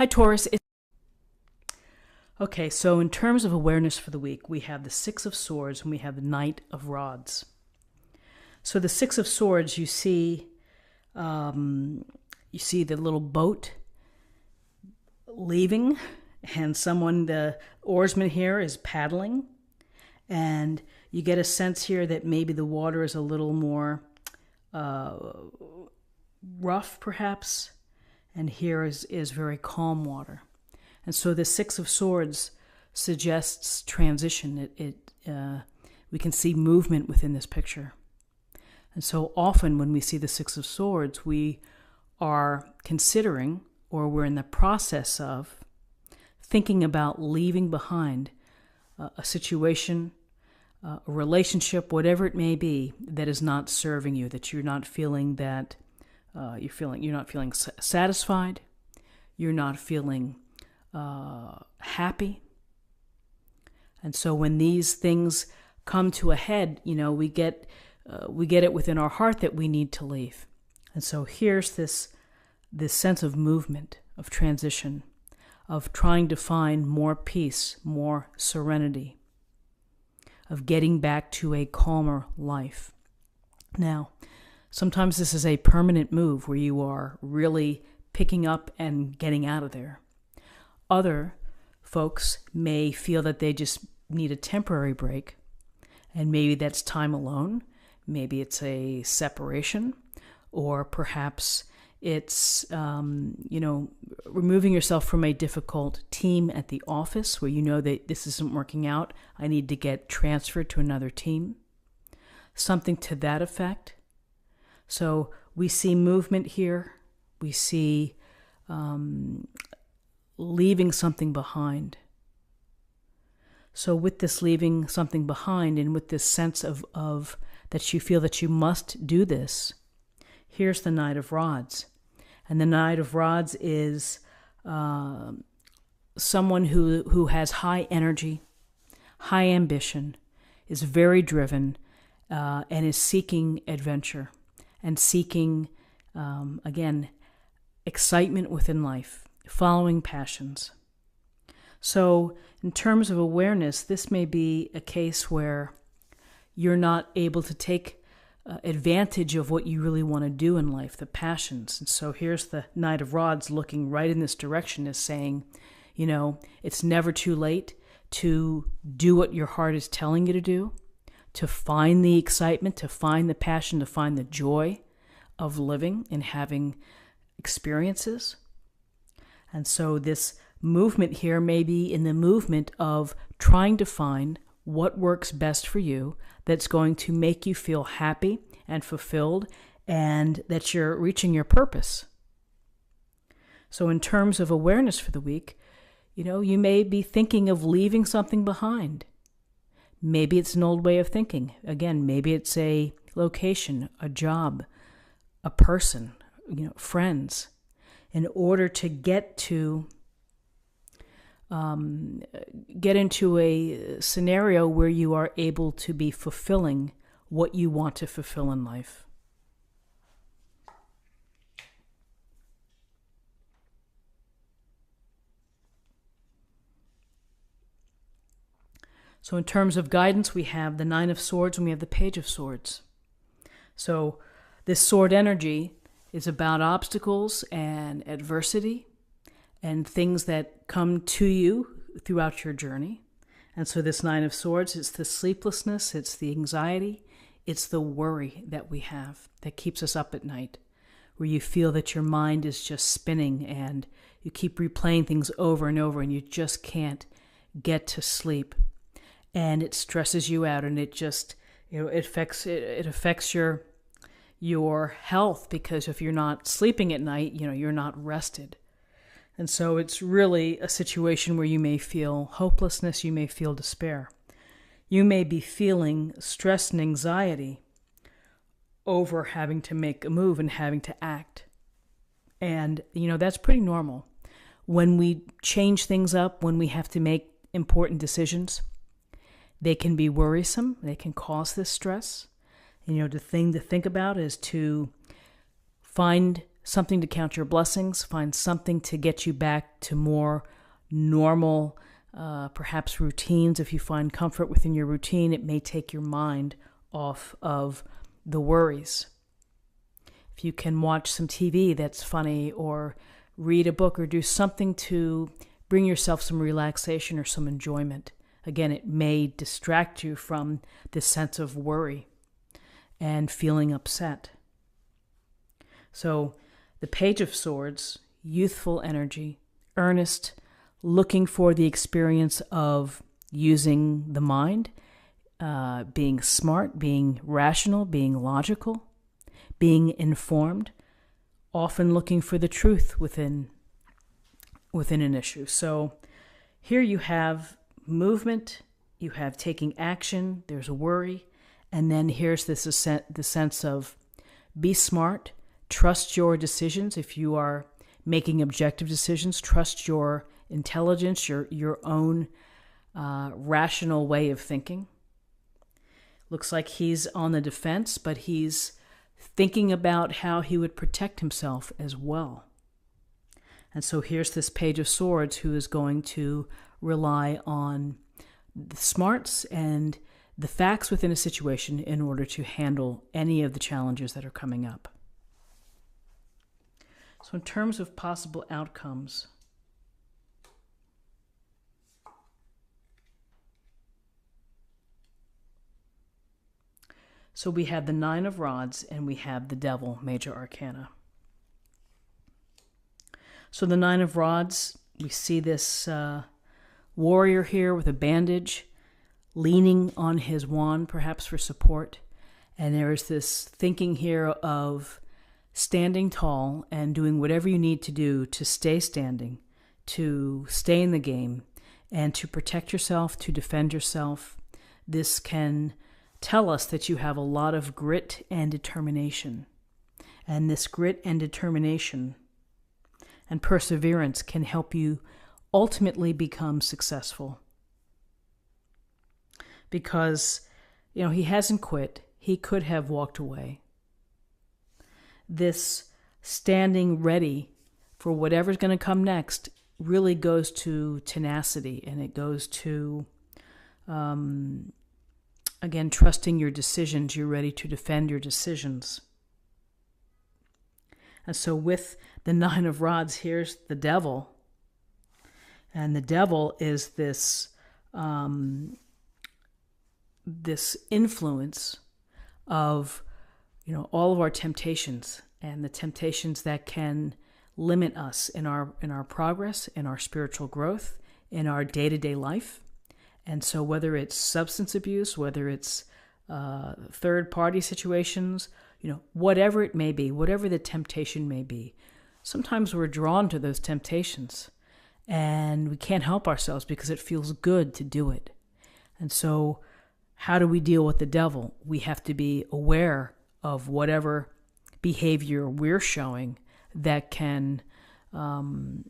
Hi, Taurus. Okay, so in terms of awareness for the week, we have the Six of Swords and we have the Knight of Rods. So the Six of Swords, you see the little boat leaving, and the oarsman here is paddling, and you get a sense here that maybe the water is a little more rough, perhaps, and here is very calm water. And so the Six of Swords suggests transition. We can see movement within this picture. And so often when we see the Six of Swords, we are considering, or we're in the process of, thinking about leaving behind a situation, a relationship, whatever it may be, that is not serving you, that you're not feeling you're not feeling satisfied, you're not feeling happy. And so when these things come to a head, we get it within our heart that we need to leave. And so here's this sense of movement, of transition, of trying to find more peace, more serenity, of getting back to a calmer life. Now, sometimes this is a permanent move where you are really picking up and getting out of there. Other folks may feel that they just need a temporary break, and maybe that's time alone. Maybe it's a separation, or perhaps it's, removing yourself from a difficult team at the office where you know that this isn't working out. I need to get transferred to another team. Something to that effect. So we see movement here. We see leaving something behind. So with this leaving something behind, and with this sense of that you feel that you must do this, here's the Knight of Rods. And the Knight of Rods is someone who has high energy, high ambition, is very driven, and is seeking adventure and seeking, again, excitement within life, following passions. So in terms of awareness, this may be a case where you're not able to take advantage of what you really want to do in life, the passions. And so here's the Knight of Rods looking right in this direction, is saying, it's never too late to do what your heart is telling you to do, to find the excitement, to find the passion, to find the joy of living and having experiences. And so this movement here may be in the movement of trying to find what works best for you, that's going to make you feel happy and fulfilled, and that you're reaching your purpose. So in terms of awareness for the week, you may be thinking of leaving something behind. Maybe it's an old way of thinking. Again, maybe it's a location, a job, a person, friends, in order to get into a scenario where you are able to be fulfilling what you want to fulfill in life. So in terms of guidance, we have the Nine of Swords and we have the Page of Swords. So this sword energy is about obstacles and adversity and things that come to you throughout your journey. And so this Nine of Swords, it's the sleeplessness, it's the anxiety, it's the worry that we have that keeps us up at night, where you feel that your mind is just spinning and you keep replaying things over and over and you just can't get to sleep. And it stresses you out, and it just, it affects your health, because if you're not sleeping at night, you're not rested. And so it's really a situation where you may feel hopelessness, you may feel despair. You may be feeling stress and anxiety over having to make a move and having to act. And, that's pretty normal. When we change things up, when we have to make important decisions, they can be worrisome, they can cause this stress. The thing to think about is to find something to count your blessings. Find something to get you back to more normal, perhaps routines. If you find comfort within your routine, it may take your mind off of the worries. If you can watch some TV that's funny, or read a book, or do something to bring yourself some relaxation or some enjoyment. Again, it may distract you from this sense of worry and feeling upset. So the Page of Swords, youthful energy, earnest, looking for the experience of using the mind, being smart, being rational, being logical, being informed, often looking for the truth within an issue. So here you have movement, you have taking action, there's a worry, and then here's the sense of be smart, trust your decisions. If you are making objective decisions, trust your intelligence, your own rational way of thinking. Looks like he's on the defense, but he's thinking about how he would protect himself as well. And so here's this Page of Swords who is going to rely on the smarts and the facts within a situation in order to handle any of the challenges that are coming up. So in terms of possible outcomes, so we have the Nine of Rods and we have the Devil, Major Arcana. So the Nine of Rods, we see this warrior here with a bandage, leaning on his wand, perhaps for support. And there is this thinking here of standing tall and doing whatever you need to do to stay standing, to stay in the game, and to protect yourself, to defend yourself. This can tell us that you have a lot of grit and determination. And this grit and determination and perseverance can help you ultimately become successful. Because, he hasn't quit. He could have walked away. This standing ready for whatever's going to come next really goes to tenacity, and it goes to, again, trusting your decisions. You're ready to defend your decisions. And so with the Nine of Rods, here's the Devil. And the Devil is this this influence of, all of our temptations, and the temptations that can limit us in our progress, in our spiritual growth, in our day-to-day life. And so whether it's substance abuse, whether it's third-party situations, whatever it may be, whatever the temptation may be, sometimes we're drawn to those temptations and we can't help ourselves because it feels good to do it. And so how do we deal with the devil? We have to be aware of whatever behavior we're showing that can hold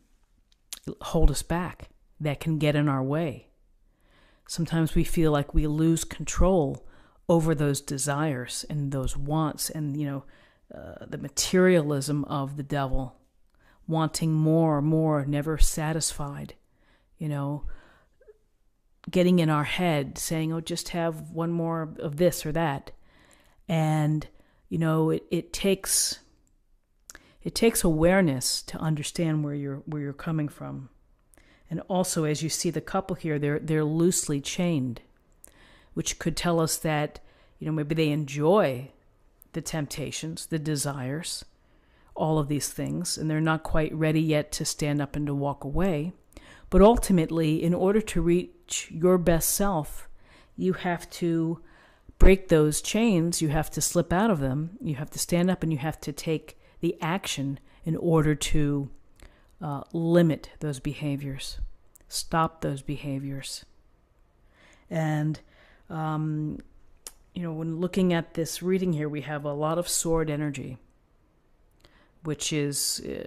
us back, that can get in our way. Sometimes we feel like we lose control over those desires and those wants, and the materialism of the devil, wanting more, never satisfied, getting in our head, saying, just have one more of this or that. And, it takes awareness to understand where you're coming from. And also, as you see the couple here, they're loosely chained, which could tell us that, maybe they enjoy the temptations, the desires, all of these things, and they're not quite ready yet to stand up and to walk away. But ultimately, in order to reach your best self, you have to break those chains, you have to slip out of them, you have to stand up, and you have to take the action in order to limit those behaviors, stop those behaviors. And, when looking at this reading here, we have a lot of sword energy, which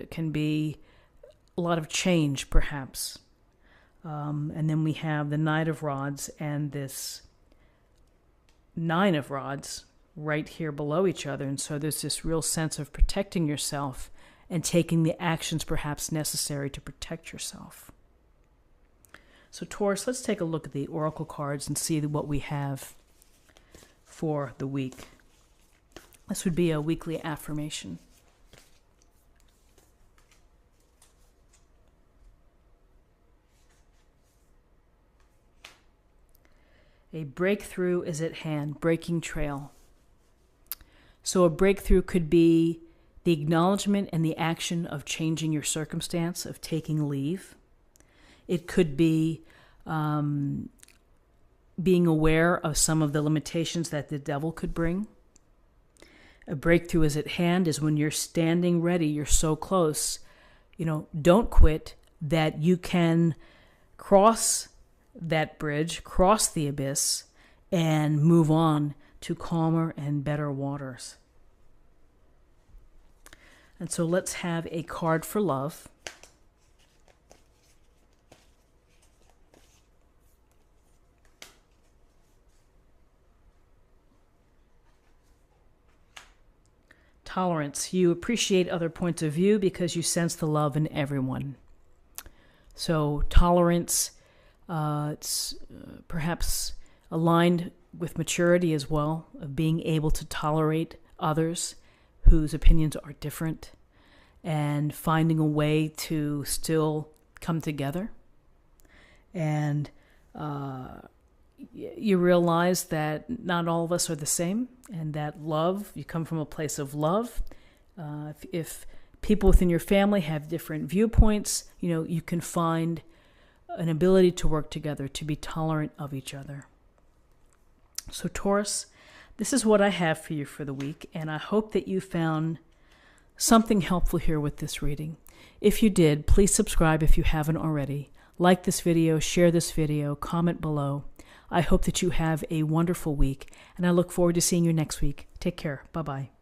can be a lot of change, perhaps. And then we have the Knight of Rods and this Nine of Rods right here below each other. And so there's this real sense of protecting yourself and taking the actions perhaps necessary to protect yourself. So Taurus, let's take a look at the oracle cards and see what we have for the week. This would be a weekly affirmation. A breakthrough is at hand, breaking trail. So a breakthrough could be the acknowledgement and the action of changing your circumstance, of taking leave. It could be being aware of some of the limitations that the devil could bring. A breakthrough is at hand is when you're standing ready, you're so close. Don't quit, that you can cross that bridge, cross the abyss, and move on to calmer and better waters. And so let's have a card for love. Tolerance. You appreciate other points of view because you sense the love in everyone. So tolerance, it's perhaps aligned with maturity as well, of being able to tolerate others whose opinions are different and finding a way to still come together. And you realize that not all of us are the same, and that love, you come from a place of love. If people within your family have different viewpoints, you can find an ability to work together, to be tolerant of each other. So Taurus, this is what I have for you for the week, and I hope that you found something helpful here with this reading. If you did, please subscribe if you haven't already. Like this video, share this video, comment below. I hope that you have a wonderful week, and I look forward to seeing you next week. Take care. Bye-bye.